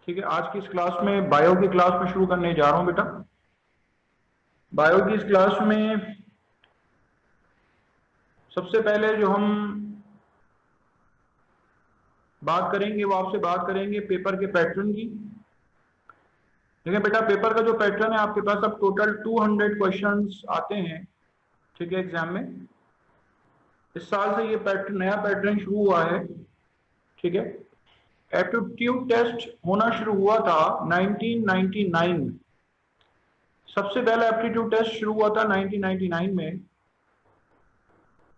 ठीक है, आज की इस क्लास में बायो की क्लास में शुरू करने जा रहा हूं बेटा। बायो की इस क्लास में सबसे पहले जो हम बात करेंगे वो आपसे बात करेंगे पेपर के पैटर्न की। देखिए बेटा, पेपर का जो पैटर्न है आपके पास अब टोटल 200 क्वेश्चंस आते हैं, ठीक है, एग्जाम में। इस साल से ये पैटर्न, नया पैटर्न शुरू हुआ है, ठीक है। एप्टीट्यूड टेस्ट होना शुरू हुआ था 1999 में। सबसे पहला एप्टीट्यूड टेस्ट शुरू हुआ था 1999 में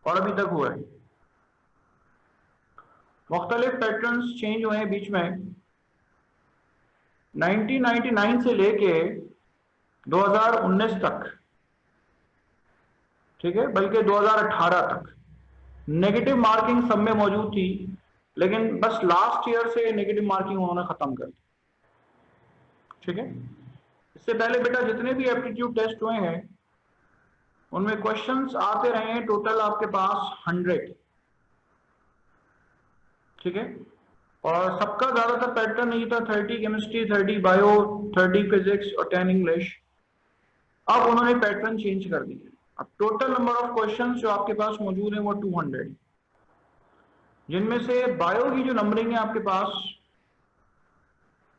और अभी तक हुआ है। मुख्तलिफ पैटर्न्स चेंज हुए हैं बीच में, 1999 से लेके 2019 तक, ठीक है, बल्कि 2018 तक नेगेटिव मार्किंग सब में मौजूद थी, लेकिन बस लास्ट ईयर से नेगेटिव मार्किंग उन्होंने खत्म कर दी, ठीक है। इससे पहले बेटा जितने भी एप्टीट्यूड टेस्ट हुए हैं उनमें क्वेश्चंस आते रहे हैं टोटल आपके पास 100, ठीक है। और सबका ज्यादातर पैटर्न यही था, 30 केमिस्ट्री, 30 बायो, 30 फिजिक्स और 10 इंग्लिश। अब उन्होंने पैटर्न चेंज कर दिया। अब टोटल नंबर ऑफ क्वेश्चंस जो आपके पास मौजूद है वो 200, जिनमें से बायो की जो नंबरिंग है आपके पास,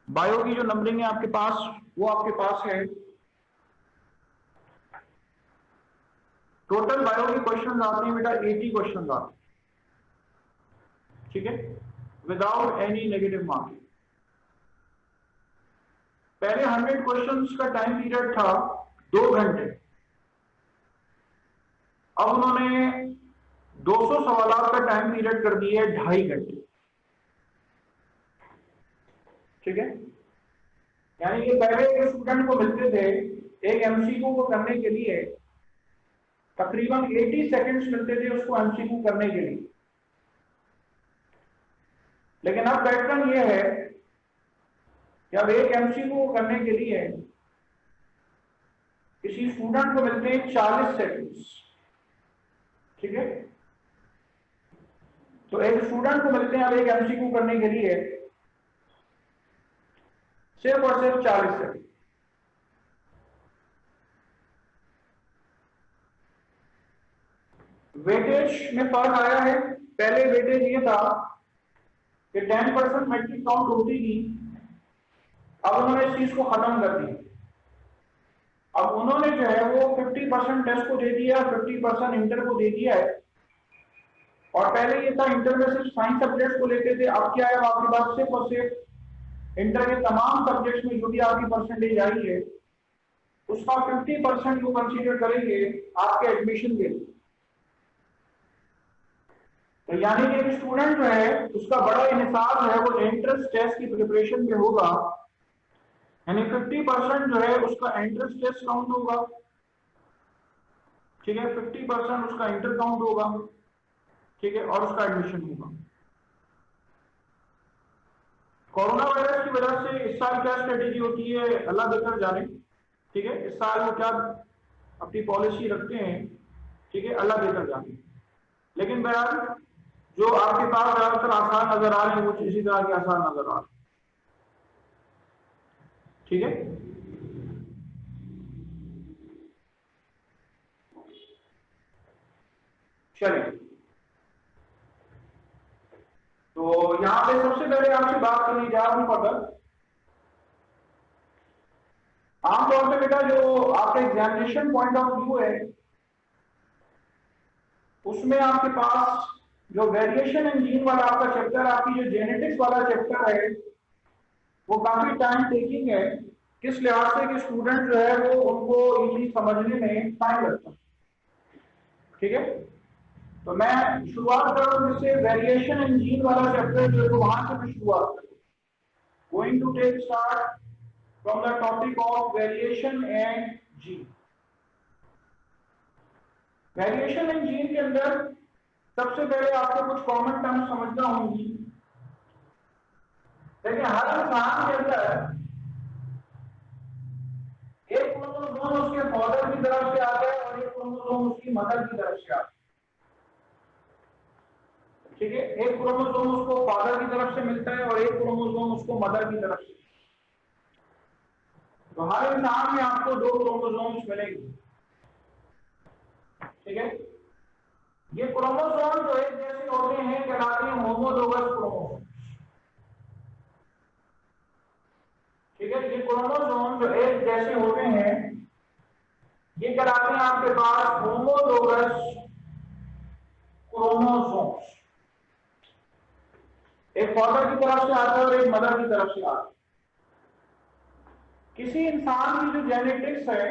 बायो की जो नंबरिंग है आपके पास वो आपके पास है, टोटल बायो के क्वेश्चन आते हैं बेटा 80 क्वेश्चन आते हैं, ठीक है, विदाउट एनी नेगेटिव मार्किंग। पहले 100 क्वेश्चंस का टाइम पीरियड था 2 घंटे, अब उन्होंने 200 सवालों का टाइम पीरियड कर दिया है 2.5 घंटे, ठीक है। यानी कि पहले एक स्टूडेंट को मिलते थे एक एमसीक्यू को करने के लिए तकरीबन 80 सेकंड्स मिलते थे उसको एमसीक्यू करने के लिए, लेकिन अब पैटर्न ये है कि अब एक एमसीक्यू करने के लिए किसी स्टूडेंट को मिलते हैं 40 सेकंड्स, ठीक है। तो एक स्टूडेंट को मिलते हैं अब एक एमसीक्यू करने के लिए सिर्फ और सिर्फ 40 सेकंड। वेटेज में फर्क आया है। पहले वेटेज ये था कि 10% मैट्रिक काउंट होती थी, अब उन्होंने इस चीज को खत्म कर दिया। अब उन्होंने जो है वो 50% टेस्ट को दे दिया, 50% इंटर को दे दिया है। और पहले ये था इंटर में सिर्फ साइंस सब्जेक्ट को लेते थे, अब क्या है आपके पास सिर्फ और सिर्फ इंटर के तमाम सब्जेक्ट्स में जो भी आपकी परसेंटेज आई है उसका 50% वो कंसीडर करेंगे आपके एडमिशन के लिए। तो यानी कि एक स्टूडेंट जो है उसका बड़ा इन्हिसार जो है वो एंट्रेंस टेस्ट की प्रिपरेशन में होगा, यानी 50% जो है उसका एंट्रेंस टेस्ट काउंट होगा, ठीक है, 50% उसका इंटर काउंट होगा, ठीक है, और उसका एडमिशन होगा। कोरोना वायरस की वजह से इस साल क्या स्ट्रेटेजी होती है अल्लाह बेहतर जाने, ठीक है, इस साल वो क्या अपनी पॉलिसी रखते हैं, ठीक है, अल्लाह बेहतर जाने। लेकिन बहरहाल जो आपके पास ज्यादातर आसान नजर आ रहे हैं वो इसी तरह के आसान नजर आ रहे हैं, ठीक है। चलिए, तो यहां पे सबसे पहले आपसे बात करने जा रहा हूं फर्दर। आमतौर पे बेटा जो आपका एग्जामिनेशन पॉइंट ऑफ व्यू है उसमें आपके पास जो वेरिएशन इन जीन वाला आपका चैप्टर, आपकी जो जेनेटिक्स वाला चैप्टर है वो काफी टाइम टेकिंग है, किस लिहाज से कि स्टूडेंट जो है वो उनको इजी समझने में टाइम लगता है, ठीक है। तो मैं शुरुआत कर रहा हूं जिससे वेरिएशन इन जीन वाला चैप्टर जो है वहां से मैं शुरुआत करूँ। Going to take start from the topic of variation and gene. Variation in gene के अंदर सबसे पहले आपको कुछ कॉमन टर्म समझना होंगी। देखिए, हर इंसान के अंदर एक क्रोमोसोम उसके फादर की तरफ से आता है और एक क्रोमोसोम उसकी मदर की तरफ से आता है, ठीक है। एक क्रोमोसोम उसको फादर की तरफ से मिलता है और एक क्रोमोसोम उसको मदर की तरफ से। तो हर इंसान में आपको 2 क्रोमोसोम्स मिलेंगे, ठीक है। ये क्रोमोसोम जो एक जैसे होते हैं कहलाते हैं होमोलोगस क्रोमोसोम, ठीक है। ये क्रोमोसोम जो एक जैसे होते हैं ये कहलाते हैं आपके पास होमोलोगस क्रोमोसोम्स। एक फादर की तरफ से आता है और एक मदर की तरफ से आता है। किसी इंसान की जो जेनेटिक्स है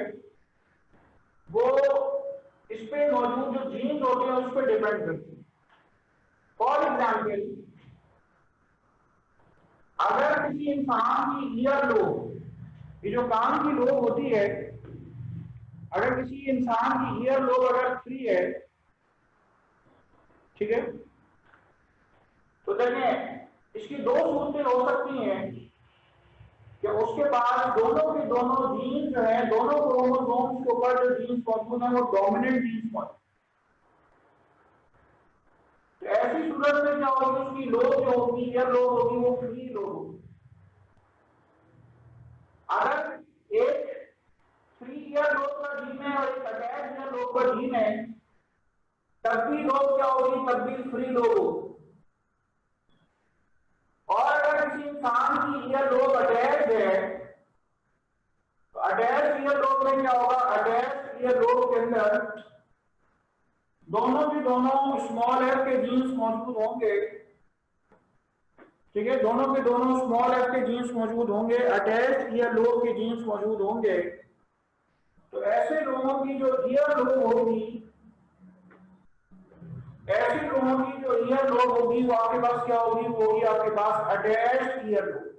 वो इस पे मौजूद जो जीन्स होते हैं उस पर डिपेंड करती है। फॉर एग्जाम्पल, अगर किसी इंसान की ईयर लोब, ये जो कान की लोब होती है, अगर किसी इंसान की ईयर लोब अगर फ्री है, ठीक है, तो देखें इसकी 2 सूरतें हो सकती हैं कि उसके पास दोनों के दोनों जीन जो है, दोनों क्रोमोसोम्स के ऊपर जो जीन्स मौजूद है वो डोमिनेंट जीन्स मौजूद। तो ऐसी सूरत में क्या होगी, उसकी लोब जो होगी, ईयर लोब होगी, वो फ्री लोब होगी। अगर एक फ्री ईयर लोब का जीन है और एक अटैच ईयर लोब का जीन है, तब भी लोब क्या होगी, तब भी फ्री लोब होगी। और अगर किसी इंसान की ईयर लोब अटैच है, तो अटैच ईयर लोब में क्या होगा, अटैच ईयर लोब के अंदर दोनों भी दोनों स्मॉल एफ के जीन्स मौजूद होंगे, ठीक है। दोनों के दोनों स्मॉल एफ के जीन्स मौजूद होंगे, अटैच ईयर लोब के जीन्स मौजूद होंगे। तो ऐसे लोगों की जो ईयर लोब होगी, ऐसे लोगों की जो ईयर लोब होगी वो आपके पास क्या होगी, वो होगी आपके पास अटैच ईयर लोब,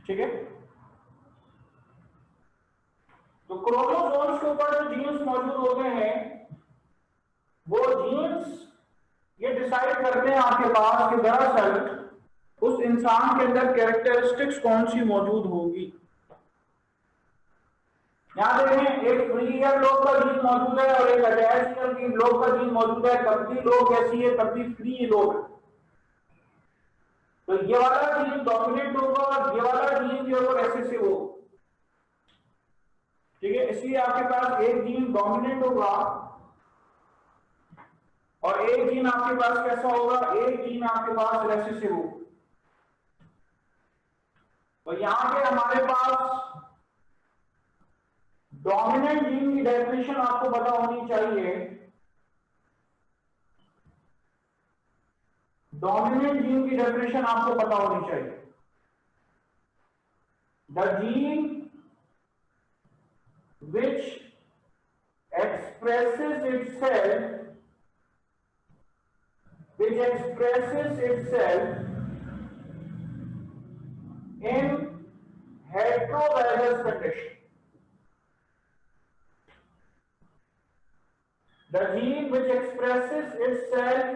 ठीक है। तो क्रोमोसोम्स के ऊपर जो जीन्स मौजूद होते हैं वो जीन्स ये डिसाइड करते हैं आपके पास कि दरअसल उस इंसान के अंदर कैरेक्टरिस्टिक्स कौन सी मौजूद होगी। यहां देखें, एक फ्री ईयर लोब का जीन मौजूद है और एक अटैच ईयर लोब का जीन मौजूद है, तब भी लोब कैसी है, तब भी फ्री लोब है। तो ये वाला जीन डोमिनेट होगा और ये वाला जीन जो है रेसेसिव होगा, ठीक है। इसलिए आपके पास एक जीन डोमिनेंट होगा और एक जीन आपके पास कैसा होगा, एक जीन आपके पास रेसेसिव होगा। तो यहां पे हमारे पास डोमिनेंट जीन की डेफिनेशन आपको पता होनी चाहिए। डोमिनेंट जीन की डेफिनेशन आपको पता होनी चाहिए। The gene which expresses itself in heterozygous condition. The gene which expresses itself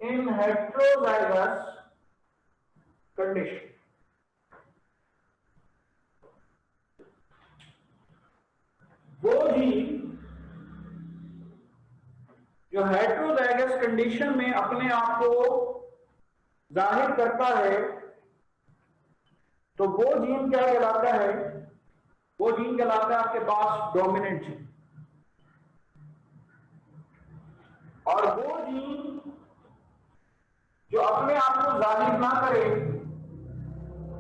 in heterozygous condition. वो जीन जो हेटेरोजाइगस कंडीशन में अपने आप को जाहिर करता है, तो वो जीन क्या कहलाता है, वो जीन कहलाता है आपके पास डोमिनेंट जीन। और वो जीन जो अपने आप को जाहिर ना करे,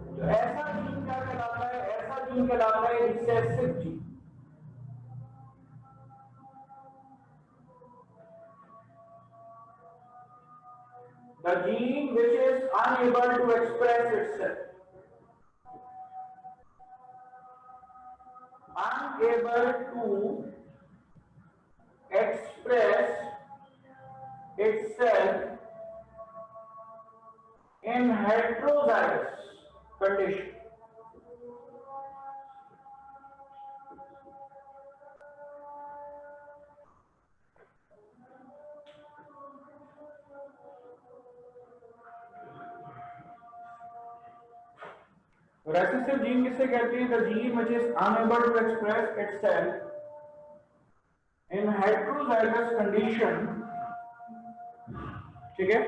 तो ऐसा जीन क्या कहलाता है, ऐसा जीन कहलाता है recessive gene. The gene which is unable to express itself, unable to express itself in heterozygous condition. Recessive gene किसे कहते हैं, the gene which is unable to express itself in heterozygous condition, ठीक है।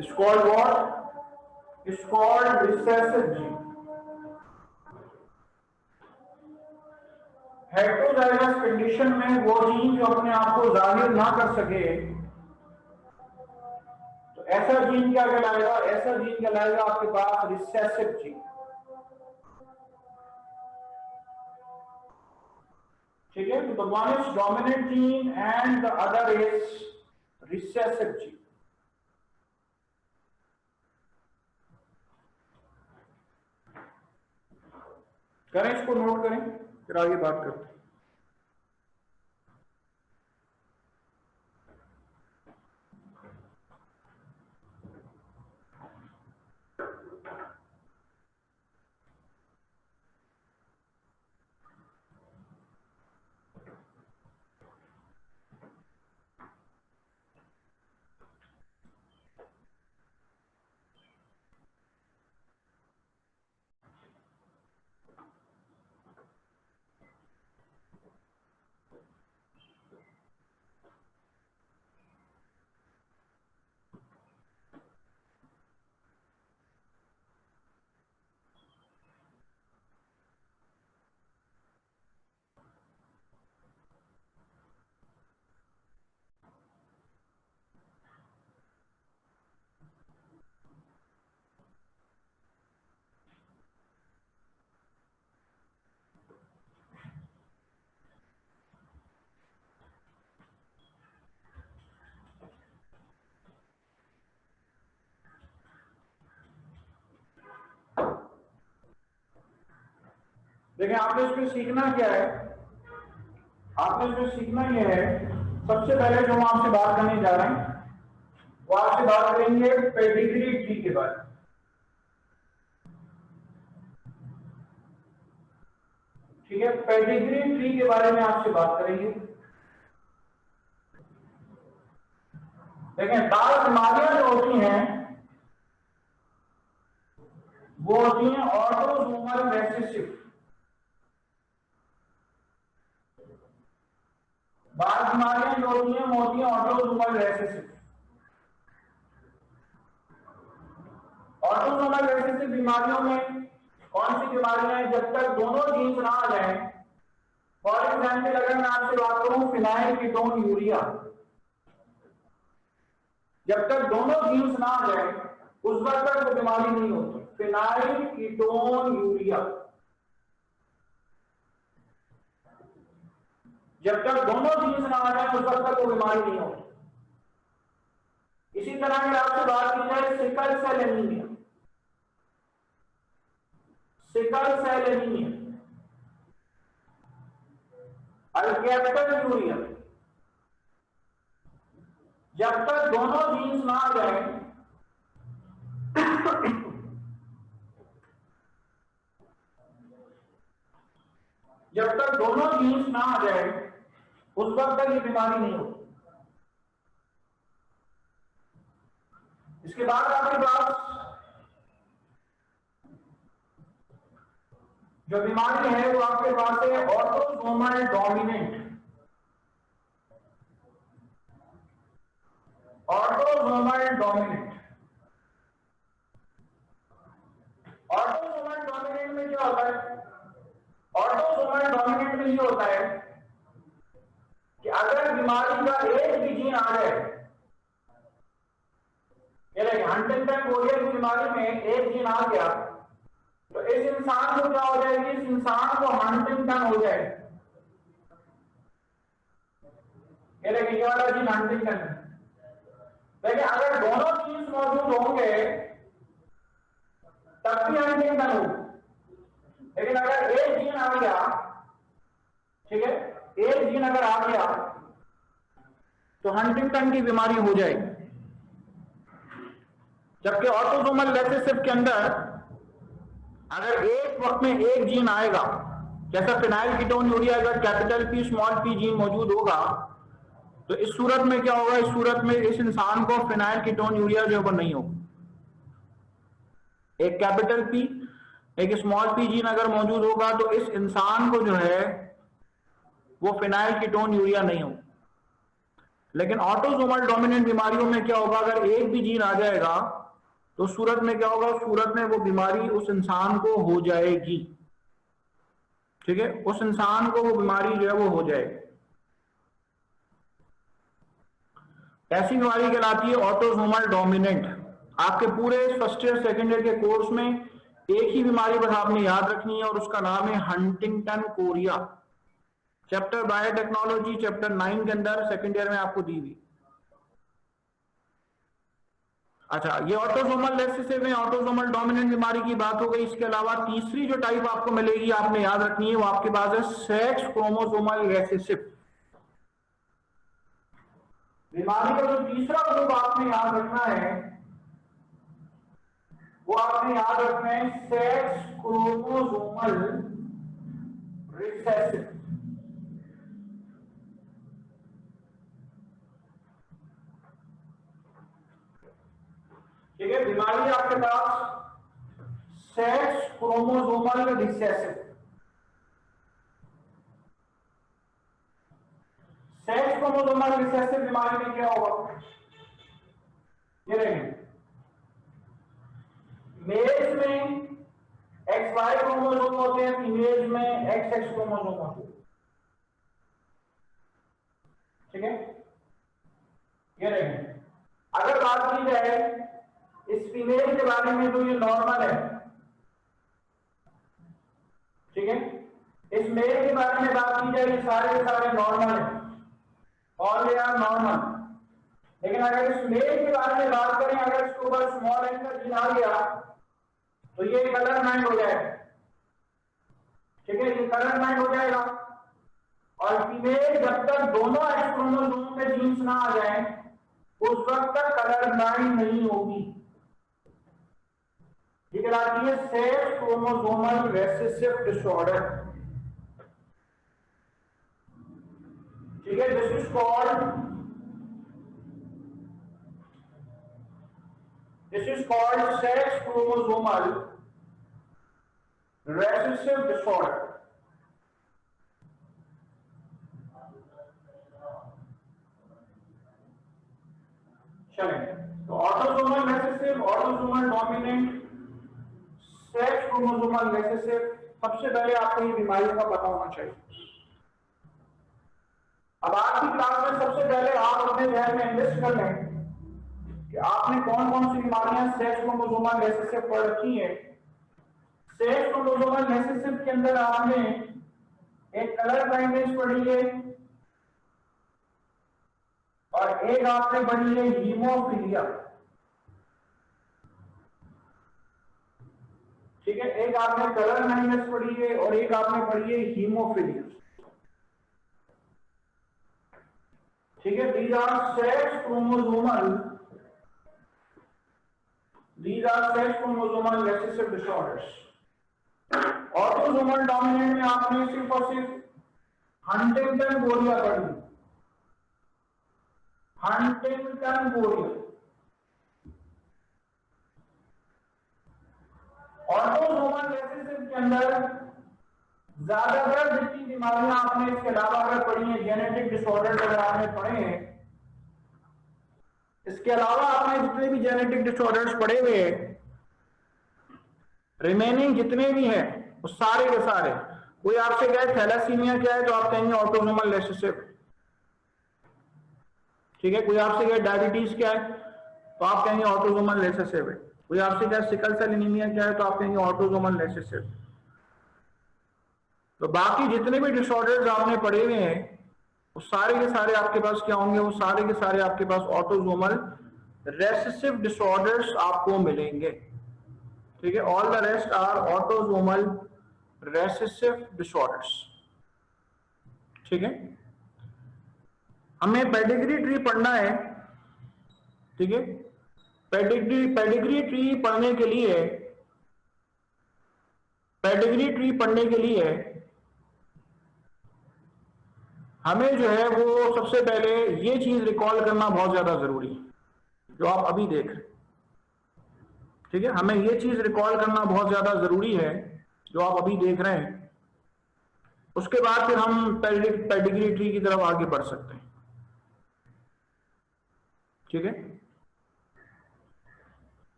It's called what? It's called recessive gene. Heterozygous condition में वो gene जो अपने आप को जाहिर ना कर सके, तो ऐसा जीन क्या कहलाएगा? ऐसा जीन कहलाएगा आपके पास रिसेसिव जीन। ठीक है, तो one is dominant gene and the other is recessive gene. करें, इसको नोट करें, फिर आगे बात करते हैं। देखिए, आपने इसमें सीखना क्या है? आपने इसमें सीखना यह है, सबसे पहले जो हम आपसे बात करने जा रहे हैं वो आपसे बात करेंगे पेडिग्री ट्री के बारे में। ठीक है, पेडिग्री ट्री के बारे में आपसे बात करेंगे। देखें, बाल बीमारियां जो होती हैं वो होती हैं ऑटोसोमल रिसेसिव। बाल बीमारियां जो होती हैं वो होती हैं ऑटोसोमल रिसेसिव। ऑटोसोमल रिसेसिव बीमारियों में कौन सी बीमारियां हैं? जब तक दोनों जीन्स ना आ जाए, फॉर एग्जाम्पल अगर मैं आपसे बात करूं फिनाइल कीटोन यूरिया, जब तक दोनों जीन्स ना आ जाए उस वक्त तक वो बीमारी नहीं होती। फिनाइल कीटोन यूरिया, जब तक दोनों जीन्स ना आ जाए उस वक्त तक वो बीमारी नहीं होती। इसी तरह की आपसे बात की जाए sickle cell anaemia, sickle cell anaemia, alkaptonuria, जब तक दोनों जीन्स ना आ जाए जब तक दोनों जीन्स ना आ जाए उस वक्त तक ये बीमारी नहीं होती। इसके बाद आपके पास जो बीमारी है वो आपके पास है autosomal dominant. Autosomal dominant, autosomal dominant में क्या होता है? ऑटोसोमल डोमिनेंट में ये होता है कि अगर बीमारी का एक भी जीन आ जाए, हंटिंगटन कोरिया की बीमारी में एक जीन आ गया तो इस इंसान को क्या हो जाएगी? इस इंसान को हंटिंगटन हो जाएगा। ये वाला जीन हंटिंगटन है। लेकिन अगर दोनों जीन्स मौजूद होंगे तब भी हंटिंगटन हो। लेकिन अगर एक जीन आ गया, ठीक है, एक जीन अगर आ गया तो हंटिंगटन की बीमारी हो जाएगी। जबकि ऑटोसोमल रिसेसिव के अंदर अगर एक वक्त में एक जीन आएगा, जैसा फिनाइल कीटोन यूरिया, अगर capital P small P gene मौजूद होगा तो इस सूरत में क्या होगा? इस सूरत में इस इंसान को फिनाइल कीटोन यूरिया जो है वो नहीं होगा। एक कैपिटल पी एक स्मॉल पी जीन अगर मौजूद होगा तो इस इंसान को जो है वो फिनाइल कीटोन यूरिया नहीं होगा। लेकिन ऑटोसोमल डोमिनेंट बीमारियों में क्या होगा, अगर एक भी जीन आ जाएगा तो सूरत में क्या होगा, सूरत में वो बीमारी उस इंसान को हो जाएगी। ठीक है, उस इंसान को वो बीमारी जो है वो हो जाएगी। ऐसी बीमारी कहलाती है ऑटोसोमल डोमिनेंट। आपके पूरे फर्स्ट ईयर सेकेंड ईयर के कोर्स में एक ही बीमारी बस आपने याद रखनी है और उसका नाम है Huntington Korea. Chapter biotechnology chapter 9 के अंदर सेकेंड ईयर में आपको दी हुई। अच्छा, ये ऑटोसोमल रिसेसिव में ऑटोसोमल डोमिनेंट बीमारी की बात हो गई। इसके अलावा तीसरी जो टाइप आपको मिलेगी, आपने याद रखनी है, वो आपके पास है सेक्स क्रोमोसोमल रिसेसिव बीमारी का। जो तीसरा ग्रुप आपने याद रखना है वो आपने याद रखना है सेक्स क्रोमोसोमल रिसेसिव। ठीक है, बीमारी आपके पास sex chromosomal recessive. Sex chromosomal recessive बीमारी में क्या होगा, ये रहेंगे मेल्स में XY क्रोमोसोम होते हैं, फीमेल्स में XX क्रोमोसोम होते हैं। ठीक है, ये रहेंगे। अगर बात की जाए इस फीमेल के बारे में तो ये नॉर्मल है। ठीक है, इस मेल के बारे में बात की जाए, ये सारे के सारे नॉर्मल है, ऑल दे आर नॉर्मल। लेकिन अगर इस मेल के बारे में बात करें, अगर इसके ऊपर स्मॉल एन का जीन आ गया तो ये कलर माइंड हो जाएगा। ठीक है, ये कलर माइंड हो जाएगा। और फीमेल जब तक दोनों एक्स क्रोमोसोम में जीन्स ना आ जाए उस वक्त तक कलर माइंड नहीं होगी। ये कहलाती है सेक्स क्रोमोसोमल रिसेसिव डिसऑर्डर। ठीक है, this is called sex chromosomal recessive disorder. चलें, तो autosomal recessive, autosomal dominant, sex chromosomal recessive, सबसे पहले आपको ये बीमारियों का पता होना चाहिए। अब आज की क्लास में सबसे पहले आप अपने ध्यान में इन्वेस्ट कर लें कि आपने कौन कौन सी बीमारियां सेक्स क्रोमोसोमल रिसेसिव पढ़ रखी है। सेक्स क्रोमोसोमल रिसेसिव के अंदर आपने एक कलर ब्लाइंडनेस पढ़ी है और एक आपने पढ़ी है हीमोफीलिया। ठीक है, एक आपने कलर ब्लाइंडनेस पढ़ी है और एक आपने पढ़ी है हीमोफीलिया। ठीक है, these are sex chromosomal recessive disorders। Autosomal dominant में आपने सिर्फ और सिर्फ हंटिंगटन कोरिया पढ़ी। Huntington Korea. ऑटोसोमल रिसेसिव के अंदर ज्यादातर जितनी बीमारियां आपने इसके अलावा अगर पढ़ी हैं, जेनेटिक डिसऑर्डर अगर आपने पढ़े हैं, इसके अलावा आपने जितने भी जेनेटिक डिसऑर्डर्स पढ़े हुए हैं, रिमेनिंग जितने भी हैं वो सारे के सारे, कोई आपसे कहे थैलासीमिया क्या है तो आप कहेंगे ऑटोसोमल रिसेसिव। ठीक है, कोई आपसे कहे डायबिटीज क्या है तो आप कहेंगे ऑटोसोमल रिसेसिव है। कोई आपसे कहे सिकल सेल एनीमिया क्या है तो आप कहेंगे ऑटोसोमल रिसेसिव। तो बाकी जितने भी डिसऑर्डर्स आपने पढ़े हुए हैं वो सारे के सारे आपके पास क्या होंगे, वो सारे के सारे आपके पास ऑटोसोमल रिसेसिव डिसऑर्डर्स आपको मिलेंगे। ठीक है, all the rest are autosomal recessive disorders. ठीक है, हमें पेडिग्री ट्री पढ़ना है। ठीक है, पेडिग्री ट्री पढ़ने के लिए हमें जो है वो सबसे पहले ये चीज रिकॉल करना बहुत ज्यादा जरूरी है जो आप अभी देख रहे हैं। ठीक है, हमें ये चीज रिकॉल करना बहुत ज्यादा जरूरी है जो आप अभी देख रहे हैं। उसके बाद फिर हम पेडिग्री ट्री की तरफ आगे बढ़ सकते हैं। ठीक है,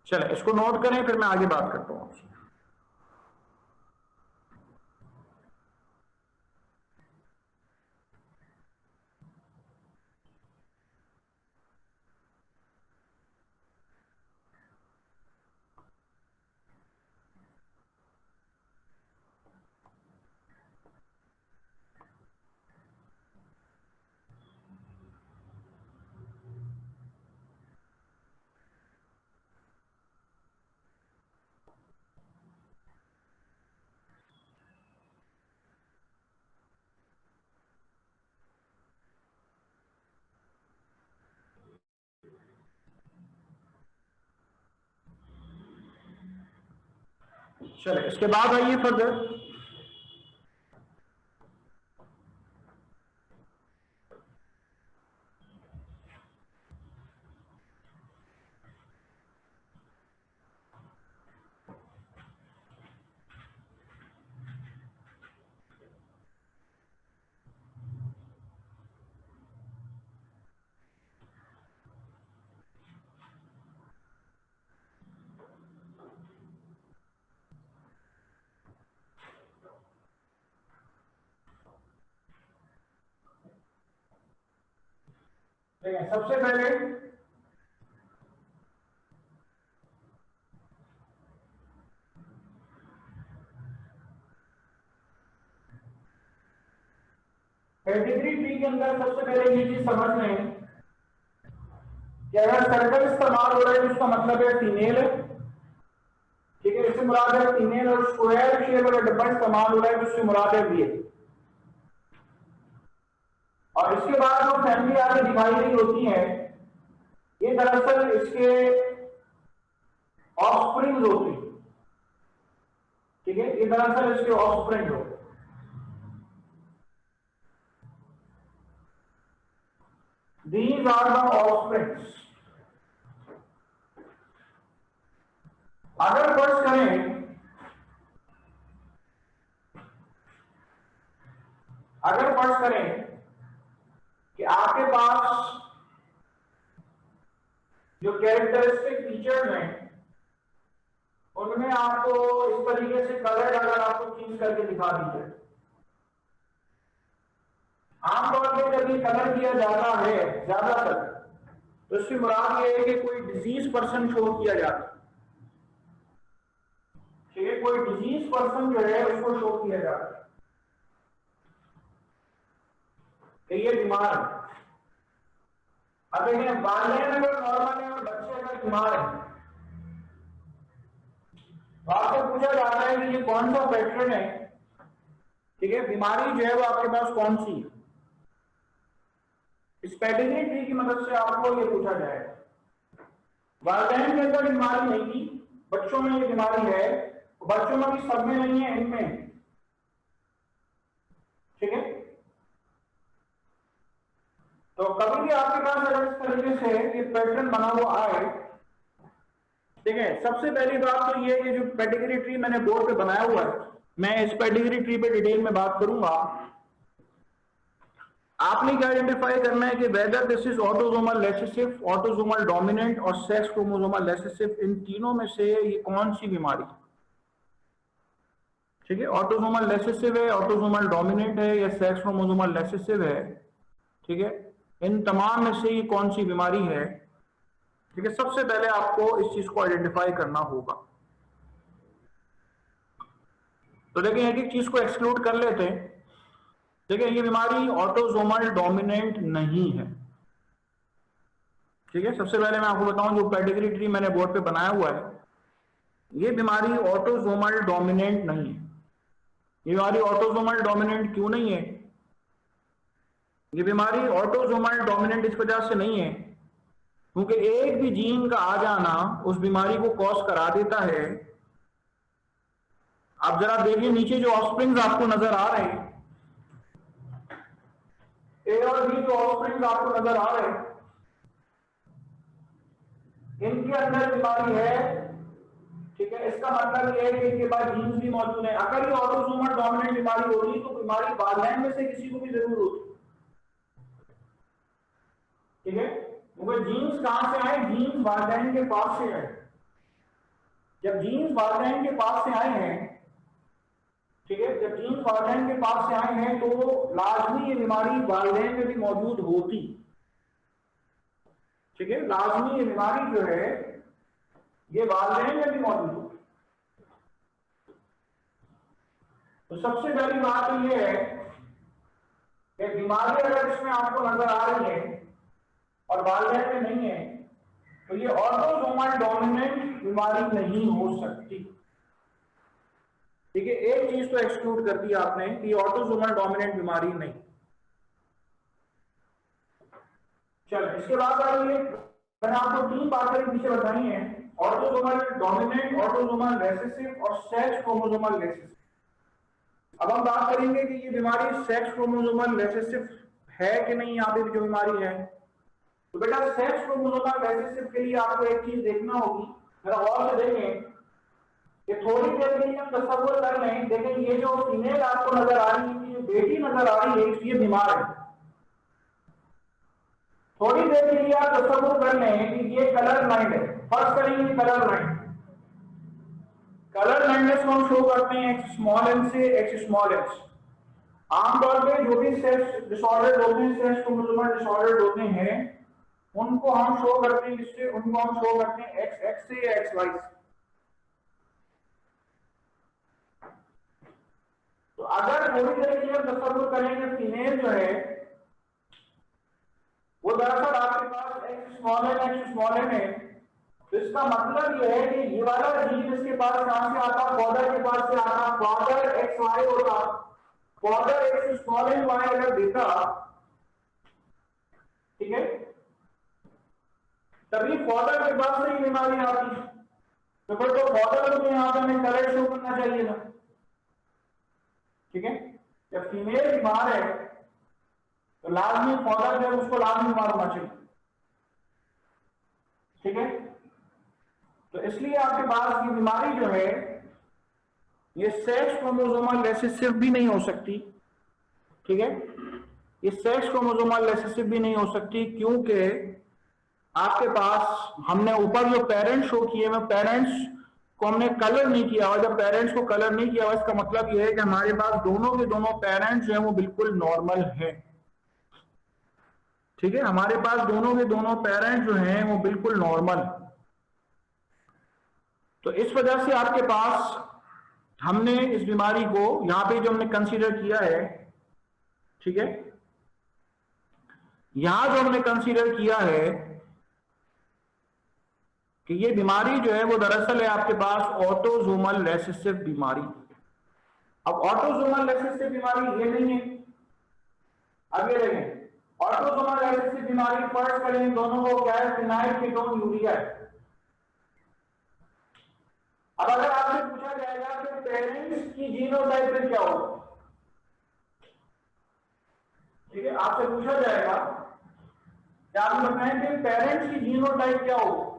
चले इसको नोट करें, फिर मैं आगे बात करता हूं आपसे। चले इसके बाद आइए फर्दर। सबसे पहले पेडिग्री ट्री के अंदर सबसे पहले ये चीज समझ लें कि अगर सर्कल इस्तेमाल हो रहा है तो उसका मतलब है फीमेल है, ठीक है, इससे मुराद है फीमेल। और स्क्वायर शेप वाला डब्बा इस्तेमाल हो रहा है तो उससे मुराद है मेल। और इसके बाद जो फैमिली आगे दिखाई गई होती है ये दरअसल इसके ऑफस्प्रिंग होती है, ठीक है, ये दरअसल इसके ऑफस्प्रिंग होते हैं। These are the offsprings। अगर फर्ज करें कि आपके पास जो कैरेक्टरिस्टिक फीचर्स हैं उनमें आपको इस तरीके से कलर अगर आपको चेंज करके दिखा दी जाए, आमतौर पर जब ये कलर किया जाता है ज्यादातर तो इससे मुराद ये है कि कोई डिजीज पर्सन शो किया जाता है, ठीक है, कोई डिजीज पर्सन जो है उसको शो किया जाता है कि ये बीमार है। अब देखें वालिदैन अगर नॉर्मल है और बच्चे अगर बीमार है तो आपसे पूछा जाता है कि ये कौन सा पैटर्न है, ठीक है, बीमारी जो है वो आपके पास कौन सी है। इस पेडिग्री ट्री की मदद से आपको ये पूछा जाएगा। वालिदैन के अंदर बीमारी नहीं थी, बच्चों में ये बीमारी है, बच्चों में भी सब में नहीं है, इनमें, ठीक है। तो कभी भी आपके पास अगर इस तरीके से ये पैटर्न बना हुआ आए, ठीक है, सबसे पहली बात तो ये कि जो पेडिग्री ट्री मैंने बोर्ड पे बनाया हुआ है, मैं इस पेडिग्री ट्री पे डिटेल में बात करूंगा। आपने क्या आइडेंटिफाई करना है कि whether this is autosomal recessive, autosomal dominant और सेक्स क्रोमोसोमल रिसेसिव, इन तीनों में से ये कौन सी बीमारी, ठीक है, ऑटोसोमल रिसेसिव है, ऑटोसोमल डोमिनेंट है या सेक्स क्रोमोसोमल रिसेसिव है, ठीक है, इन तमाम में से ये कौन सी बीमारी है, ठीक है। सबसे पहले आपको इस चीज को आइडेंटिफाई करना होगा। तो देखिए एक एक चीज को एक्सक्लूड कर लेते हैं। देखिए ये बीमारी ऑटोसोमल डोमिनेंट नहीं है, ठीक है। सबसे पहले मैं आपको बताऊं जो पेडिग्री ट्री मैंने बोर्ड पे बनाया हुआ है ये बीमारी ऑटोसोमल डोमिनेंट नहीं है। ये बीमारी ऑटोसोमल डोमिनेंट क्यों नहीं है? ये बीमारी ऑटोसोमल डोमिनेंट इस वजह से नहीं है क्योंकि एक भी जीन का आ जाना उस बीमारी को कॉज करा देता है। आप जरा देखिए नीचे जो ऑफस्प्रिंग्स आपको नजर आ रहे हैं, ए और बी जो ऑफस्प्रिंग्स आपको नजर आ रहे हैं, इनके अंदर बीमारी है, ठीक है, इसका मतलब ये है कि इनके पास जीन्स भी मौजूद है। अगर ये ऑटोसोमल डोमिनेंट बीमारी होती तो बीमारी वालिदैन में से किसी को भी जरूर होती। ठीक है, क्योंकि जीन्स कहां से आए, जीन्स वालिदैन के पास से आए। जब जीन्स वालिदैन के पास से आए हैं, ठीक है, जब जीन्स वालिदैन के पास से आए हैं तो लाजमी ये बीमारी वालिदैन में भी मौजूद होती। ठीक है, लाजमी ये बीमारी जो है ये वालिदैन में भी मौजूद होती। तो सबसे पहली बात तो ये है कि बीमारी अगर इसमें आपको नजर आ रही है और वालिदैन में नहीं है तो ये ऑटोसोमल डोमिनेंट बीमारी नहीं हो सकती। ठीक है, एक चीज तो एक्सक्लूड कर दी आपने कि ऑटोसोमल डोमिनेंट बीमारी नहीं। चलो इसके बाद आइए, मैंने आपको 3 बातें पीछे बताई हैं, ऑटोसोमल डोमिनेंट, ऑटोसोमल रिसेसिव और सेक्स क्रोमोसोमल रिसेसिव। अब हम बात करेंगे कि ये बीमारी सेक्स क्रोमोसोमल रिसेसिव है कि नहीं, यहाँ पे जो बीमारी है। तो बेटा सेक्स क्रोमोसोमल रिसेसिव के लिए आपको एक चीज देखना होगी, जरा गौर से देखें कि थोड़ी देर के लिए हम तसव्वुर कर लें, देखें ये जो फीमेल आपको नजर आ रही है, जो बेटी नजर आ रही है, ये बीमार है। थोड़ी देर के लिए आप तसव्वुर कर लें कि ये कलर ब्लाइंड है। फर्स्ट करेंगे कलर ब्लाइंड। कलर ब्लाइंडनेस को हम शो करते हैं एक्स स्मॉल एन से एक्स स्मॉल एच। आमतौर पे जो भी सेक्स डिसऑर्डर होते हैं, सेक्स क्रोमोसोमल डिसऑर्डर होते हैं, उनको हम शो करते हैं किससे, उनको हम शो करते हैं एक्स एक्स से या एक्स वाई से। तो अगर थोड़ी देर के लिए हम तसव्वुर करेंगे फीमेल जो है वो दरअसल आपके पास एक्स स्मॉल एन है, तो इसका मतलब यह है कि ये वाला जीन इसके पास कहां से आता, फादर के पास से आता। फादर एक्स वाई होता, father X small and Y अगर देता, ठीक है, तभी फादर के पास से ही बीमारी आती। तो फिर तो फादर को यहाँ पे हमें कलर शो करना चाहिए था। ठीक है, जब फीमेल बीमार है तो लाजमी फादर जो है उसको लाजमी बीमार होना चाहिए। ठीक है, तो इसलिए आपके पास ये बीमारी जो है ये सेक्स क्रोमोसोमल रिसेसिव भी नहीं हो सकती। ठीक है, ये सेक्स क्रोमोसोमल रिसेसिव भी नहीं हो सकती क्योंकि आपके पास हमने ऊपर जो पेरेंट्स शो किए हैं, पेरेंट्स को हमने कलर नहीं किया। और जब पेरेंट्स को कलर नहीं किया इसका मतलब यह है कि हमारे पास दोनों के दोनों पेरेंट्स जो है वो बिल्कुल नॉर्मल है। ठीक है, हमारे पास दोनों के दोनों पेरेंट्स जो हैं वो बिल्कुल नॉर्मल। तो इस वजह से आपके पास हमने इस बीमारी को यहां पे जो हमने कंसीडर किया है, ठीक है, यहां जो हमने कंसीडर किया है कि ये बीमारी जो है वो दरअसल है आपके पास ऑटोसोमल रिसेसिव बीमारी। अब ऑटोसोमल रिसेसिव बीमारी ये नहीं है। अब ये देखें, ऑटोसोमल रिसेसिव बीमारी फर्स्ट करें दोनों को क्या है, फिनाइल कीटोन यूरिया है। अब अगर आपसे पूछा जाएगा कि पेरेंट्स की जीनोटाइप में क्या होगा, ठीक है, आपसे पूछा जाएगा कि आप बताएं कि पेरेंट्स की जीनोटाइप क्या होगा।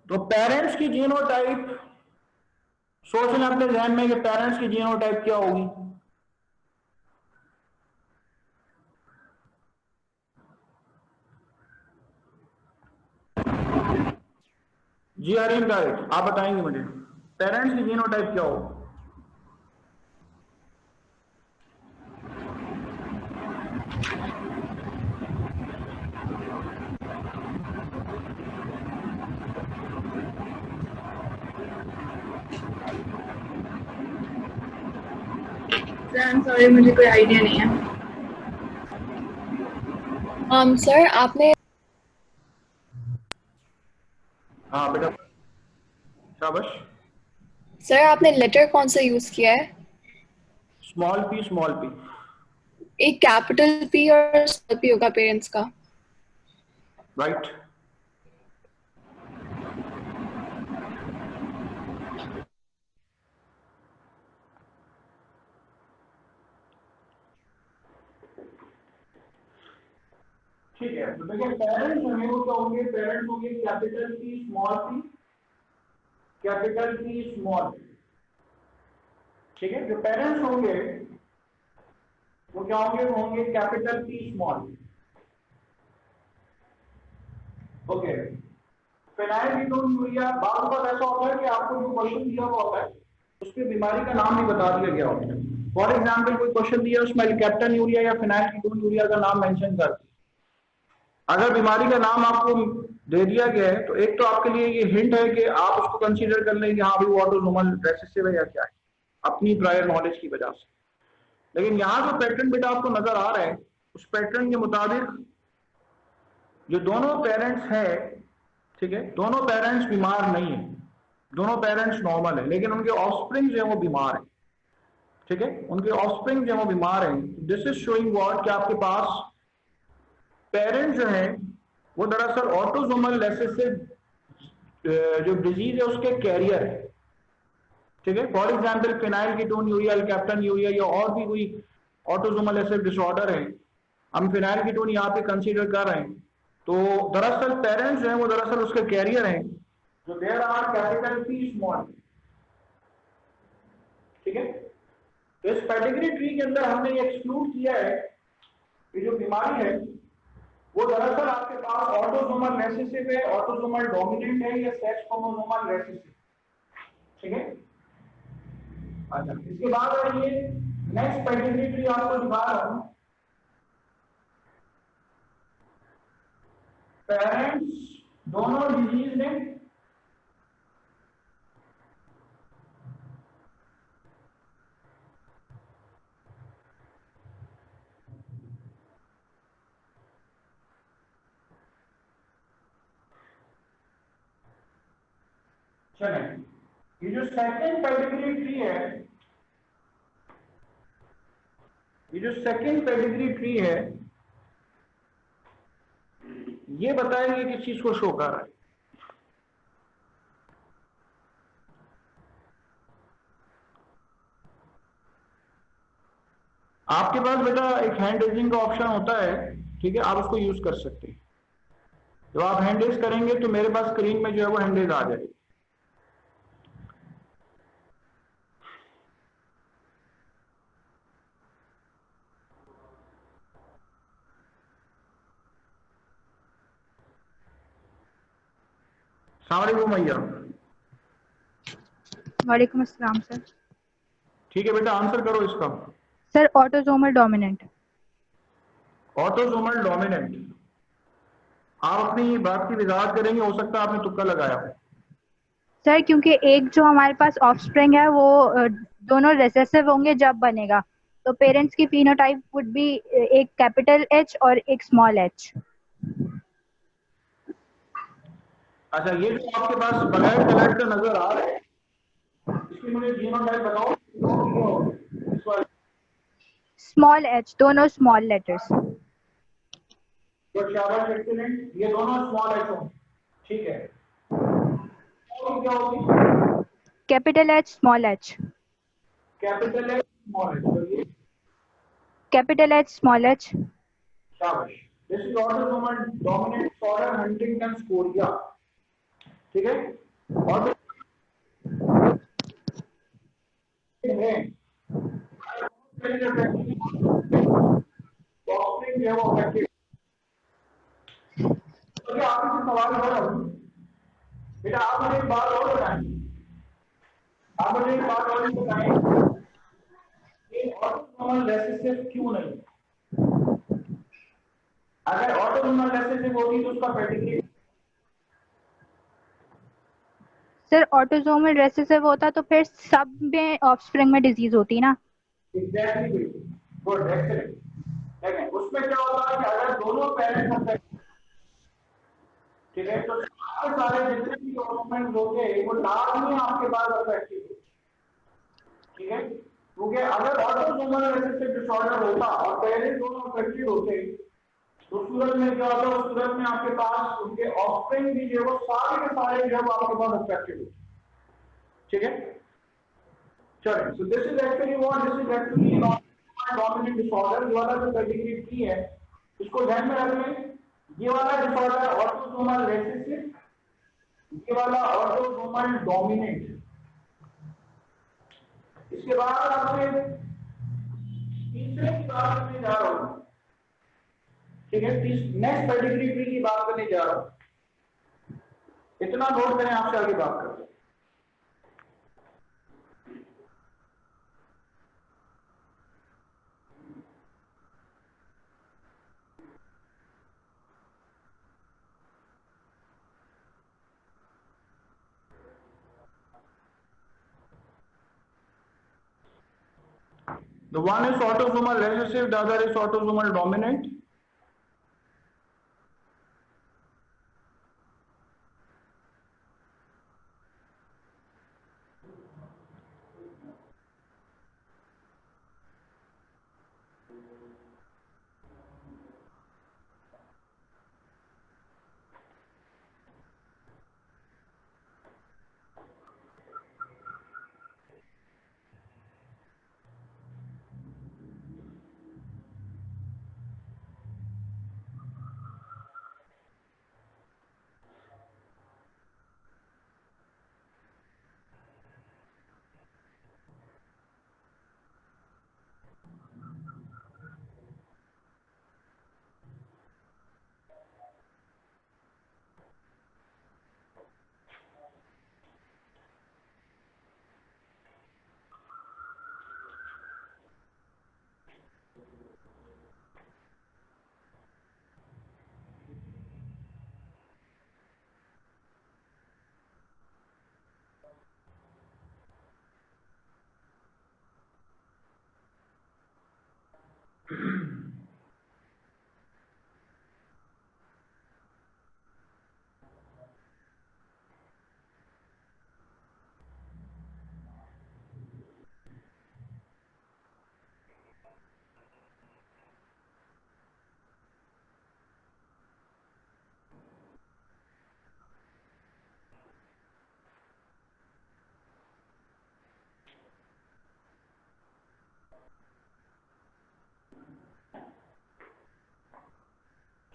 तो पेरेंट्स की जीनोटाइप सोच लें अपने ध्यान में कि पेरेंट्स की जीनोटाइप क्या होगी। जी हरीम गाइड, आप बताएंगे मुझे पेरेंट्स की जीनोटाइप क्या होगी। सॉरी, मुझे कोई आइडिया नहीं है। सर आपने हाँ बेटा, शाबाश। सर आपने लेटर कौन सा यूज किया है? Small P, small P. एक कैपिटल पी और स्मॉल पी होगा पेरेंट्स का। राइट। ठीक है, तो देखिए पेरेंट्स जो है वो क्या होंगे, पेरेंट्स होंगे capital P small P capital P small. ठीक है, जो पेरेंट्स होंगे वो क्या होंगे, वो होंगे कैपिटल P स्मॉल। ओके, फेनाइलकीटोन्यूरिया, बार बार ऐसा होता है कि आपको जो क्वेश्चन दिया हुआ होता है उसके बीमारी का नाम भी बता दिया गया होता है। फॉर एग्जाम्पल कोई क्वेश्चन दिया उसमें कैप्टनयूरिया या फेनाइलकीटोन्यूरिया का नाम मेंशन कर, अगर बीमारी का नाम आपको दे दिया गया है तो एक तो आपके लिए ये हिंट है कि आप उसको कंसीडर कर लें कि हाँ भाई वो ऑटोसोमल रिसेसिव है या क्या है, अपनी प्रायर नॉलेज की वजह से। लेकिन यहाँ जो पैटर्न बेटा आपको नजर आ रहा है उस पैटर्न के मुताबिक जो दोनों पेरेंट्स हैं, ठीक है, दोनों पेरेंट्स बीमार नहीं है, दोनों पेरेंट्स नॉर्मल है, लेकिन उनके ऑफस्प्रिंग जो है वो बीमार है। ठीक है, उनके ऑफस्प्रिंग जो है वो बीमार है। दिस इज शोइंग व्हाट कि आपके पास पेरेंट जो है वो दरअसल ऑटोसोमल रिसेसिव जो डिजीज है उसके कैरियर है। ठीक है, फॉर एग्जांपल फेनाइलकीटोन्यूरिया, कैप्टनयूरिया या और भी कोई ऑटोसोमल रिसेसिव डिसऑर्डर है, हम फेनाइलकीटोन यहाँ पे कंसीडर कर रहे हैं, तो दरअसल पेरेंट्स जो है वो दरअसल उसके कैरियर हैं जो there are capital P small. ठीक है, तो इस पेडिग्री ट्री के अंदर हमने ये एक्सक्लूड किया है कि जो बीमारी है वो दरअसल आपके पास ऑटोसोमल रिसेसिव है, ऑटोसोमल डोमिनेंट है या सेक्स क्रोमोसोमल रिसेसिव। ठीक है, अच्छा इसके बाद आइए नेक्स्ट पेडिग्री ट्री आपको दिखा रहा हूं। पेरेंट्स दोनों डिजीज में चले, ये जो सेकंड पेडिग्री ट्री है, ये जो सेकंड पेडिग्री ट्री है ये बताएंगे किस चीज को शो कर रहा है। आपके पास बेटा एक हैंड रेजिंग का ऑप्शन होता है, ठीक है, आप उसको यूज कर सकते हैं। जब आप हैंड रेज करेंगे तो मेरे पास स्क्रीन में जो है वो हैंड रेज आ जाएगी। सलाम भैया। वालेकुम अस्सलाम सर। ठीक है बेटा, आंसर करो इसका। Sir autosomal dominant. Autosomal dominant, आप अपनी बात की वजाहत करेंगे, हो सकता है आपने तुक्का लगाया हो। सर क्योंकि एक जो हमारे पास ऑफस्प्रिंग है वो दोनों रिसेसिव होंगे जब बनेगा, तो पेरेंट्स की फिनोटाइप वुड बी एक कैपिटल H और एक स्मॉल h। अच्छा, ये जो आपके पास बगैर कलर का नजर आ रहा है इसकी मुझे जीनोटाइप बताओ। स्मॉल h, दोनों स्मॉल लेटर्स। शाबाश, एक्सीलेंट, ये दोनों स्मॉल h होंगे। ठीक है, क्या होगी? Capital H small h। Capital H small h, तो ये कैपिटल H स्मॉल h। शाबाश। This is autosomal dominant disorder Huntington Korea. ठीक है, और आपसे सवाल हो रहा हूँ बेटा, आप मुझे एक बात और बताएं, आप मुझे एक बात और बताएं कि ऑटोसोमल रिसेसिव क्यों नहीं? अगर ऑटोसोमल रिसेसिव होती तो उसका पेडिग्री। सर ऑटोसोमल रिसेसिव होता तो फिर सब में ऑफस्प्रिंग में डिजीज होती ना। Exactly, good, excellent. देखिए उसमें क्या होता है कि अगर दोनों पेरेंट्स अफेक्ट, ठीक है, तो सारे जितने भी डॉक्यूमेंट होते हैं वो लाजमी आपके पास अफेक्टिव हो। ठीक है, क्योंकि अगर ऑटोसोमल रिसेसिव डिसऑर्डर होता और पेरेंट्स दोनों अफेक्टेड होते तो सूरत में क्या होता, उस सूरत में आपके पास उनके ऑफस्प्रिंग भी जो वो सारे के सारे जो है आपके पास अफेक्टेड होते। ठीक है, चलिए, so this is actually what, this is actually dominant disorder. ये वाला जो पेडिग्री ट्री है इसको ध्यान में रख लें, ये वाला डिसऑर्डर ऑटोसोमल रिसेसिव ये वाला ऑटोसोमल डोमिनेंट। इसके बाद आपसे तीसरे की बात करने जा रहा हूं, ठीक है, नेक्स्ट पेडिग्री ट्री की बात करने जा रहा हूं। इतना नोट करें, आपसे आगे बात करते हैं। The one is autosomal recessive, the other is autosomal dominant.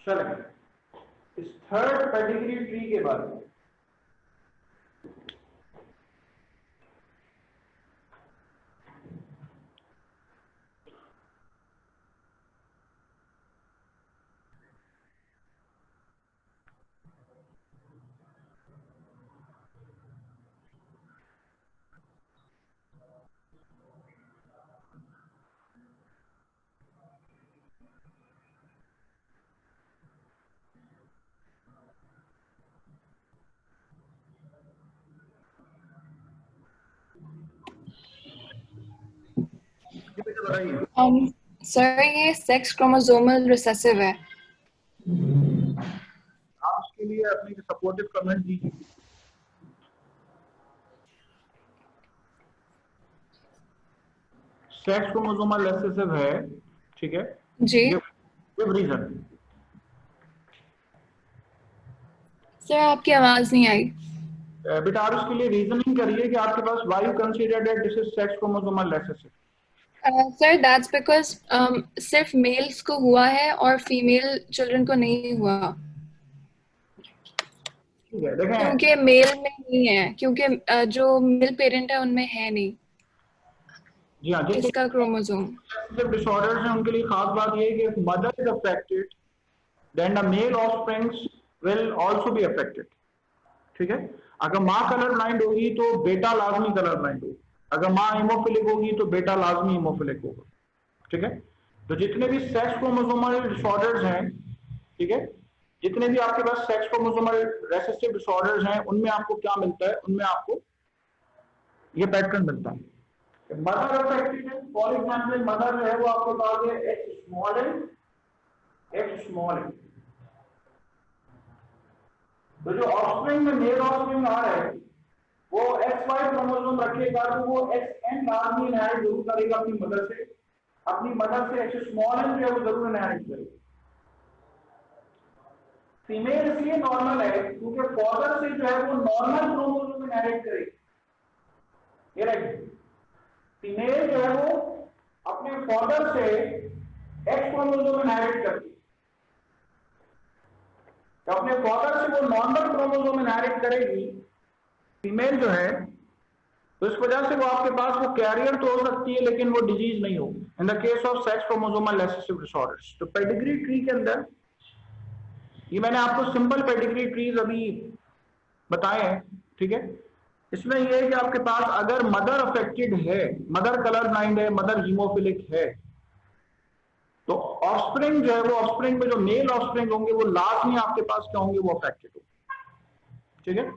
चलें इस थर्ड पेडिग्री ट्री के बारे में। सर ये सेक्स क्रोमोसोमल रिसेसिव है। आप इसके लिए अपने सपोर्टिव कमेंट दीजिए। सेक्स क्रोमोसोमल रिसेसिव है, ठीक है जी गिव रीजन। सर आपकी आवाज नहीं आई। बेटा आप इसके लिए रीजनिंग करिए कि आपके पास why you consider that this is sex chromosomal recessive. Sir that's because सिर्फ मेल्स को हुआ है और फीमेल चिल्ड्रन को नहीं हुआ, ठीक है देखें, क्योंकि मेल में नहीं है, क्योंकि जो मेल पेरेंट है उनमें है नहीं जी हाँ, जिसके इसका क्रोमोसोम। डिसऑर्डर्स हैं उनके लिए खास बात ये है कि if mother is affected then the male offsprings will also be affected, ठीक है। अगर माँ कलर ब्लाइंड होगी तो बेटा लाजमी कलर ब्लाइंड होगी, अगर माँ हीमोफिलिक होगी तो बेटा लाजमी हीमोफिलिक होगा, ठीक है। तो जितने भी सेक्स क्रोमोसोमल डिसऑर्डर्स हैं, ठीक है, जितने भी आपके पास सेक्स क्रोमोसोमल रेसेसिव डिसऑर्डर्स हैं उनमें आपको क्या मिलता है, उनमें आपको ये पैटर्न मिलता है। मदर अफेक्टेड है, फॉर एग्जांपल मदर जो है वो आपके पास है एक्स स्मॉल एन। तो जो ऑफस्प्रिंग में मेल ऑफस्प्रिंग आ रहा है वो XY क्रोमोसोम रखेगा तो वो XN लाजमी इनहेरिट जरूर करेगा अपनी मदर से एक्स स्मॉल एन जो है वो जरूर इनहेरिट करेगा। फीमेल इसलिए नॉर्मल है क्योंकि फादर से जो है वो नॉर्मल क्रोमोसोम इनहेरिट करेगी, ये राइट। फीमेल जो है वो अपने फादर से एक्स क्रोमोसोम इनहेरिट करती है। तो अपने फादर से वो नॉर्मल क्रोमोसोम इनहेरिट करेगी फीमेल जो है, तो इस वजह से वो आपके पास वो कैरियर तो हो सकती है लेकिन वो डिजीज नहीं होगी in the case of sex chromosomal recessive disorders. तो पेडिग्री ट्री के अंदर ये मैंने आपको सिंपल पेडिग्री ट्रीज अभी बताए हैं, ठीक है। इसमें यह है कि आपके पास अगर मदर अफेक्टेड है, मदर कलर ब्लाइंड है, मदर हीमोफिलिक है, तो ऑफस्प्रिंग जो है वो ऑफस्प्रिंग में जो मेल ऑफस्प्रिंग होंगे वो लाजमी आपके पास क्या होंगे, वो अफेक्टेड होंगे, ठीक है।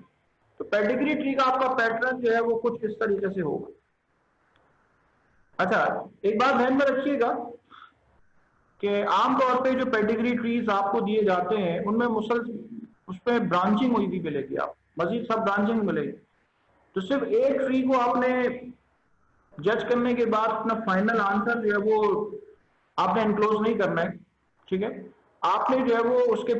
तो पेडिग्री ट्री का आपका पैटर्न जो है वो कुछ इस तरीके से होगा। अच्छा, एक बात ध्यान में रखिएगा कि आमतौर पे जो पेडिग्री ट्रीज आपको दिए जाते हैं उनमें उसमें ब्रांचिंग हुई भी मिलेगी, आप मजीद सब ब्रांचिंग मिलेगी। तो सिर्फ एक ट्री को आपने जज करने के बाद अपना फाइनल आंसर जो है वो आपने इनक्लोज नहीं करना है, ठीक है। आपने जो है वो उसके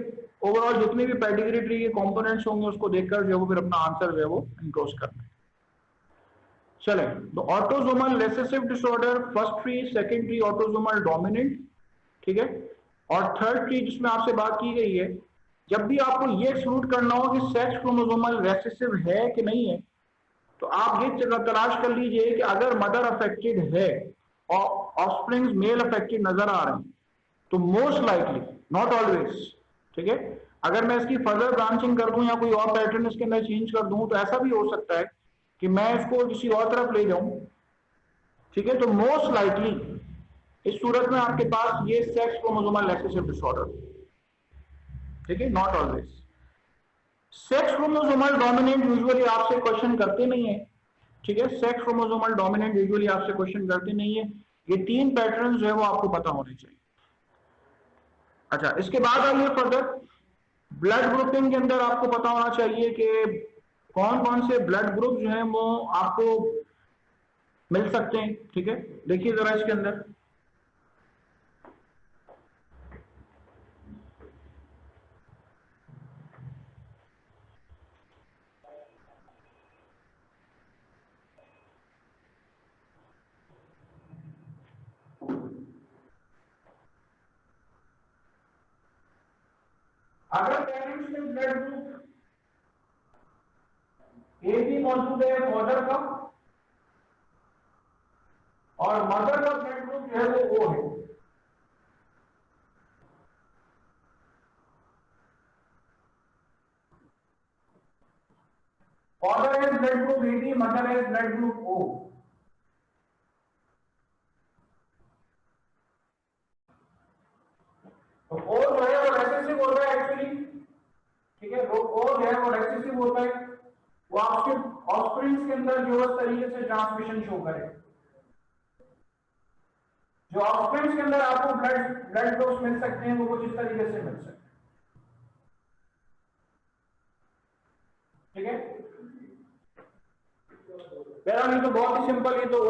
ओवरऑल जितने भी पेडिग्री ट्री के कंपोनेंट्स होंगे उसको देखकर जो है वो फिर अपना आंसर जो है वो इनक्लोज करना है। चले, तो autosomal recessive disorder, first tree, second tree autosomal dominant, ठीक है। और थर्ड ट्री जिसमें आपसे बात की गई है, जब भी आपको ये एक्सक्लूड करना हो कि सेक्स क्रोमोसोमल रिसेसिव है कि नहीं है, तो आप ये तलाश कर लीजिए कि अगर मदर अफेक्टेड है और ऑफस्प्रिंग्स मेल अफेक्टेड नजर आ रहे हैं, तो मोस्ट लाइकली, नॉट ऑलवेज, ठीक है, अगर मैं इसकी फर्दर ब्रांचिंग कर दूं या कोई और पैटर्न इसके अंदर चेंज कर दूं, तो ऐसा भी हो सकता है कि मैं इसको किसी और तरफ ले जाऊं, ठीक है। तो मोस्ट लाइकली इस सूरत में आपके पास ये सेक्स क्रोमोसोमल रिसेसिव डिसऑर्डर, ठीक है, not always. Sex chromosomal dominant usually आपसे क्वेश्चन करते नहीं है, ठीक है। सेक्स क्रोमोसोमल डोमिनेंट यूजुअली आपसे क्वेश्चन करते नहीं है। ये तीन पैटर्न जो है वो आपको पता होने चाहिए। अच्छा, इसके बाद आइए फर्दर ब्लड ग्रुपिंग के अंदर आपको पता होना चाहिए कि कौन कौन से ब्लड ग्रुप जो है वो आपको मिल सकते हैं, ठीक है। देखिए जरा इसके अंदर अगर पेरेंट्स में ब्लड ग्रुप ए भी मौजूद है फादर का, और मदर का ब्लड ग्रुप जो है वो ओ है, father has blood group A B, mother has blood group O, तो ओ जो है वो रेसेसिव होता है एक्चुअली, ठीक है। ओ जो है वो रेसेसिव होता है, वो आपके ऑफस्प्रिंग्स के अंदर जो इस तरीके से ट्रांसमिशन शो करे, जो ऑफस्प्रिंग्स के अंदर आपको ब्लड ग्रुप्स मिल सकते हैं वो कुछ इस तरीके से मिल सकते हैं, ठीक है। बहरहाल तो बहुत ही सिंपल, ये तो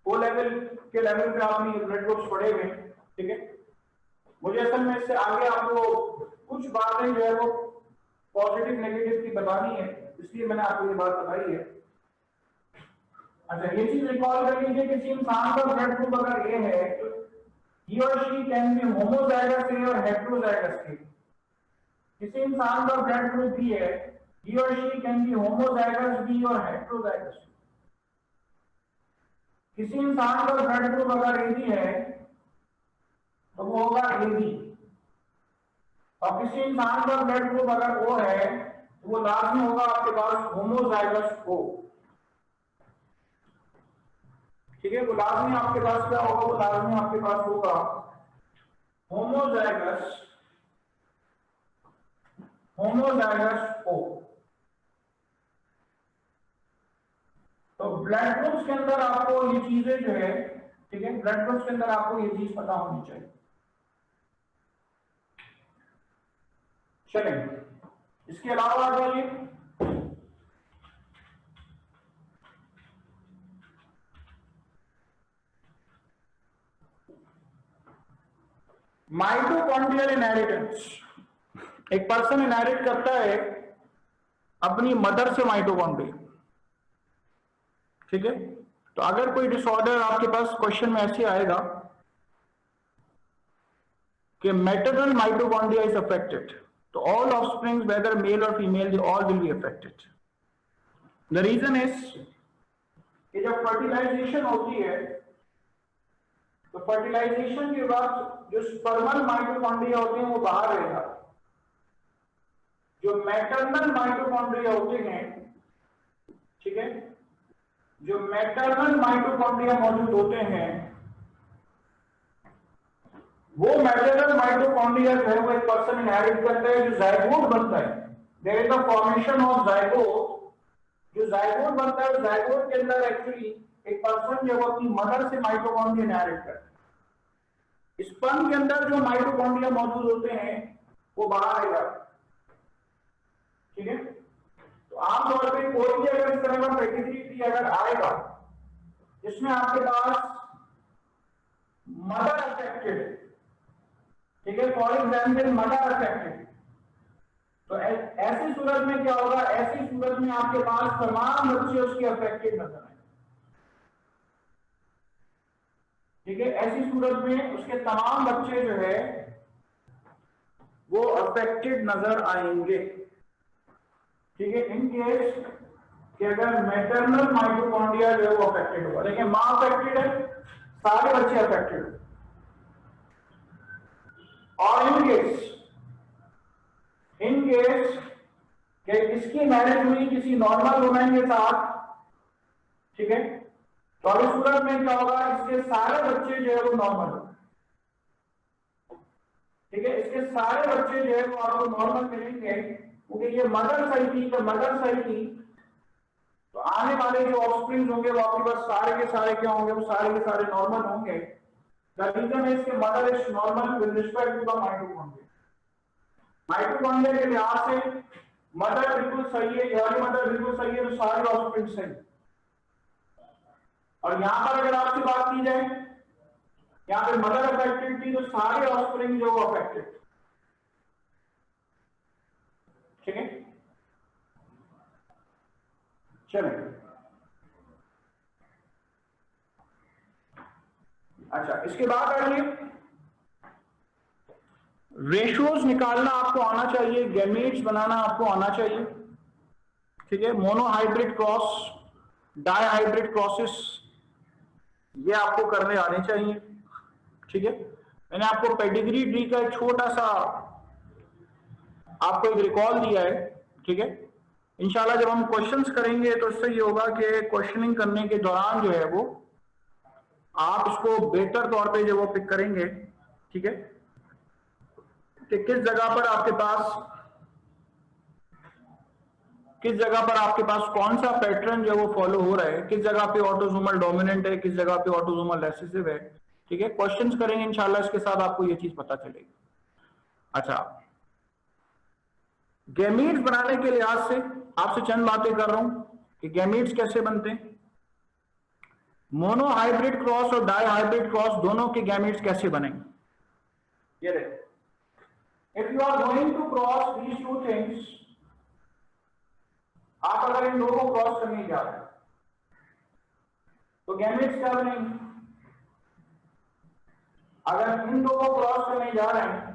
ओ लेवल के लेवल पे आपने ब्लड ग्रुप्स पढ़े हुए, ठीक है। मुझे असल में इससे आगे आपको कुछ बातें जो है वो पॉजिटिव नेगेटिव की बतानी है, इसलिए मैंने आपको ये बात बताई है। अच्छा, ये चीज रिकॉल कर लीजिए, किसी इंसान का ब्लड ग्रुप अगर ए है तो ही और शी कैन बी होमोजाइगस ए और हेटेरोजाइगस ए। किसी इंसान का ब्लड ग्रुप बी है, ही और she can be homozygous B और हेटेरोजाइगस बी। किसी इंसान का ब्लड ग्रुप अगर ए बी है तो वो होगा ए बी, और किसी इंसान का ब्लड ग्रुप अगर ओ है तो वो लाजमी होगा आपके पास होमोजाइगस ओ, ठीक है। वो लाजमी आपके पास क्या होगा, वो लाजमी आपके पास होगा होमोजाइगस ओ। तो ब्लड ग्रुप्स के अंदर आपको ये चीजें जो है, ठीक है, ब्लड ग्रुप्स के अंदर आपको ये चीज पता होनी चाहिए। चलें, इसके अलावा आ जाइए, माइटोकॉन्ड्रियल इनहेरिटेंस। एक पर्सन इनहेरिट करता है अपनी मदर से माइटोकॉन्ड्रिया, ठीक है। तो अगर कोई डिसऑर्डर आपके पास क्वेश्चन में ऐसे आएगा कि मैटरनल माइटोकॉन्ड्रिया इज अफेक्टेड, तो ऑल ऑफस्प्रिंग्स वेदर मेल और female they all will be affected. The reason is कि जब फर्टिलाइजेशन होती है तो फर्टिलाइजेशन के बाद जो स्पर्मल माइटोकॉन्ड्रिया होते हैं वो बाहर रहेगा, जो मैटरनल माइटोकॉन्ड्रिया होते हैं, ठीक है, जो मैटरनल माइटोकॉन्ड्रिया मौजूद होते हैं वो मैटरनल माइटोकॉन्ड्रिया जो है वो एक पर्सन इनहेरिट करता है, जो जाइगोट बनता है। There is the formation of zygote, जो जाइगोट बनता है जाइगोट के अंदर एक्चुअली एक पर्सन जो अपनी मदर से माइटोकॉन्ड्रिया इनहेरिट करता है। स्पर्म के अंदर जो माइटोकॉन्ड्रिया मौजूद होते हैं वो बाहर आएगा, ठीक है। तो आमतौर पे कोई भी अगर इस तरह का पेडिग्री अगर आएगा जिसमें आपके पास मदर अफेक्टेड, ठीक है, फॉर एग्जाम्पल मदर अफेक्टेड, तो ऐसी सूरत में क्या होगा, ऐसी सूरत में आपके पास तमाम बच्चे उसके अफेक्टेड नजर आए, ठीक है। ऐसी सूरत में उसके तमाम बच्चे जो है वो अफेक्टेड नजर आएंगे, ठीक है। इन केस कि अगर मैटरनल माइटोकॉन्ड्रिया जो है वो अफेक्टेड होगा, देखिए मां अफेक्टेड है, सारे बच्चे अफेक्टेड है। और इन केस कि इसकी मैरिज हुई किसी नॉर्मल वुमेन के साथ, ठीक है, तो इस सूरत में क्या होगा, इसके सारे बच्चे जो है वो नॉर्मल, ठीक है, इसके सारे बच्चे जो है वो आपको नॉर्मल मिलेंगे क्योंकि ये मदर सही थी, तो मदर सही थी तो आने वाले जो ऑफस्प्रिंग होंगे वो आपके पास सारे के सारे क्या होंगे, वो सारे के सारे नॉर्मल होंगे। द रीजन है इसके mother is normal with respect to the mitochondria. Mitochondria के लिहाज से मदर बिल्कुल सही है, यानी मदर बिल्कुल सही है, तो सारे ऑफस्प्रिंग सही। और यहां पर अगर आपसे बात की जाए, यहां पे मदर अफेक्टेड थी तो सारे ऑफस्प्रिंग जो वो अफेक्टेड, ठीक है। चलिए, अच्छा, इसके बाद आइए, रेशियोज निकालना आपको आना चाहिए, गैमेट्स बनाना आपको आना चाहिए, ठीक है। मोनोहाइब्रिड क्रॉस, डाइहाइब्रिड क्रॉसेस ये आपको करने आने चाहिए, ठीक है। मैंने आपको पेडिग्री ट्री का एक छोटा सा आपको एक रिकॉल दिया है, ठीक है। इंशाल्लाह जब हम क्वेश्चंस करेंगे तो इससे ये होगा कि क्वेश्चनिंग करने के दौरान जो है वो आप इसको बेहतर तौर पे जो वो पिक करेंगे, ठीक है, कि किस जगह पर आपके पास कौन सा पैटर्न जो वो फॉलो हो रहा है, किस जगह पे ऑटोसोमल डोमिनेंट है, किस जगह पे ऑटोसोमल रिसेसिव है, ठीक है। क्वेश्चंस करेंगे इंशाल्लाह, इसके साथ आपको ये चीज पता चलेगी। अच्छा, गैमीट्स बनाने के लिहाज से आपसे चंद बातें कर रहा हूं कि गैमीट्स कैसे बनते हैं, मोनोहाइब्रिड क्रॉस और डाइहाइब्रिड क्रॉस दोनों के गैमीट्स कैसे बनेंगे। ये देखो, if you are going to cross these two things, आप अगर इन दोनों को क्रॉस करने जा रहे हैं तो गैमीट्स क्या बनेंगे। अगर इन दोनों को क्रॉस करने जा रहे हैं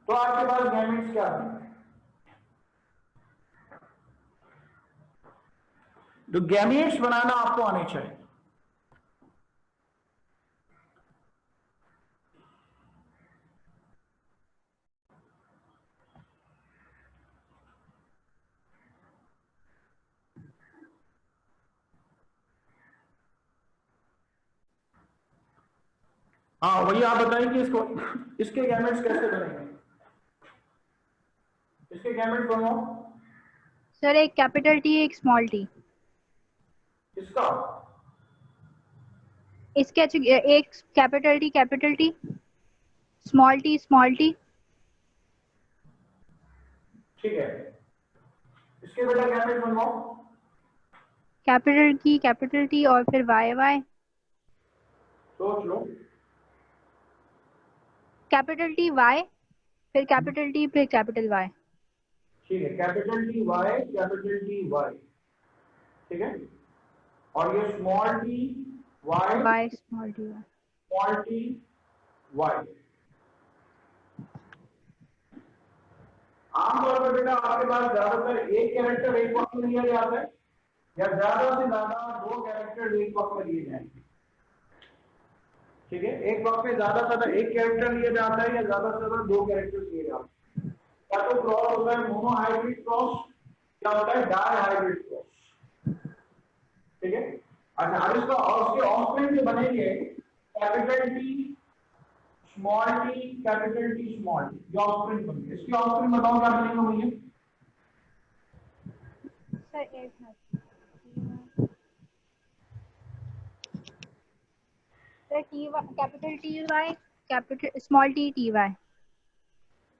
तो आपके पास गैमीट्स क्या बनेंगे। तो गैमीट्स बनाना आपको आने चाहिए। हाँ, वही आप बताएं कि इसके गैमेट्स कैसे बनेंगे। इसके गैमेट्स बनाओ सर, एक कैपिटल टी एक स्मॉल टी। इसका इसके एक कैपिटल टी स्मॉल टी। ठीक है, इसके बेटा गैमेट बनवाओ, कैपिटल टी और फिर वाई। सोच लो, कैपिटल टी वाई, फिर कैपिटल टी, फिर कैपिटल वाई। ठीक है, कैपिटल टी वाई, ठीक है, और ये small T y y small t y. small t y। आमतौर पर बेटा आपके पास ज्यादातर एक कैरेक्टर एक वक्त में लिया जाता है या ज्यादा से ज्यादा दो कैरेक्टर एक वक्त में लिए जाएंगे। ठीक है, एक वक्त में ज्यादा से ज्यादा एक कैरेक्टर लिया जाता है या ज्यादा से ज्यादा दो कैरेक्टर लिए जाते हैं। या तो क्रॉस होता है मोनो हाइब्रिड क्रॉस या होता है डाई हाइब्रिड क्रॉस। ठीक है, अच्छा अब इसका और उसके ऑफस्प्रिंग जो बनेंगे capital T small T capital T small T, जो ऑफस्प्रिंग बनेंगे। इसके ऑफस्प्रिंग बताओ क्या बनेंगे भैया? सर एक minute, sir T capital T Y capital small T Y.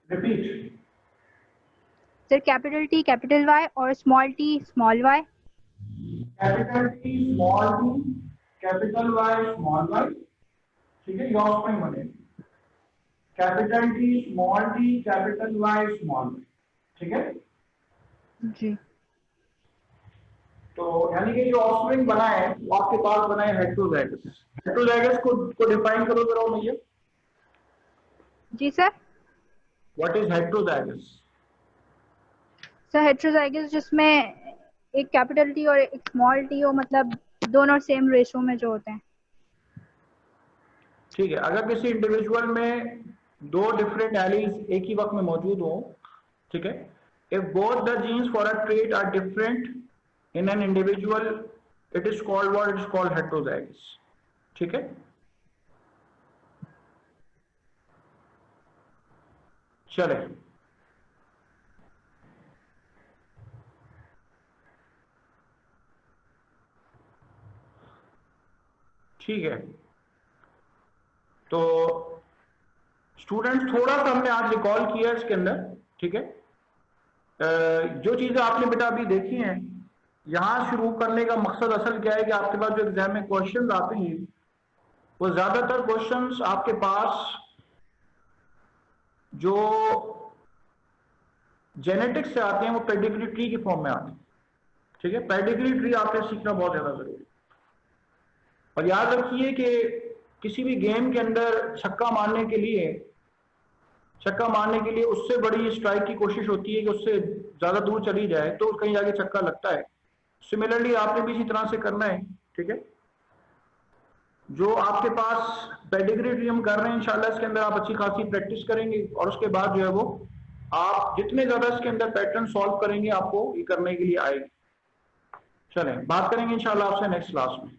Repeat. Sir capital Y और small Y. Capital T small T capital Y small Y. ठीक है, ये ऑफस्प्रिंग बनेंगे capital T small T capital Y small Y. ठीक है जी। तो यानी कि जो ऑफस्प्रिंग बना है वो आपके पास बना है हेटेरोजाइगस। हेटेरोजाइगस को डिफाइन करो जरा भैया। जी sir. What is heterozygous? Sir heterozygous जिसमें एक कैपिटल टी और एक स्मॉल टी हो, मतलब दोनों सेम रेशो में जो होते हैं। ठीक है, अगर किसी इंडिविजुअल में दो डिफरेंट एलील्स एक ही वक्त में मौजूद हो, ठीक है, if both the genes for a trait are different in an individual it is called what? It is called heterozygous. ठीक है, चले ठीक है। तो स्टूडेंट्स थोड़ा सा हमने आज रिकॉल किया इसके अंदर। ठीक है, जो चीजें आपने बेटा अभी देखी हैं, यहां शुरू करने का मकसद असल क्या है कि आपके पास जो एग्जाम में क्वेश्चंस आते हैं वो ज्यादातर क्वेश्चंस आपके पास जो जेनेटिक्स से आते हैं वो पेडिग्री ट्री की फॉर्म में आते हैं। ठीक है, पेडिग्री ट्री आपने सीखना बहुत ज्यादा जरूरी है। और याद रखिए कि किसी भी गेम के अंदर छक्का मारने के लिए उससे बड़ी स्ट्राइक की कोशिश होती है कि उससे ज्यादा दूर चली जाए तो कहीं जाके छक्का लगता है। सिमिलरली आपने भी इसी तरह से करना है। ठीक है, जो आपके पास पेडिग्री ट्री हम कर रहे हैं इंशाल्लाह इसके अंदर आप अच्छी खासी प्रैक्टिस करेंगे और उसके बाद जो है वो आप जितने ज्यादा इसके अंदर पैटर्न सॉल्व करेंगे आपको ये करने के लिए आएगी। चलें बात करेंगे इंशाल्लाह आपसे नेक्स्ट क्लास में।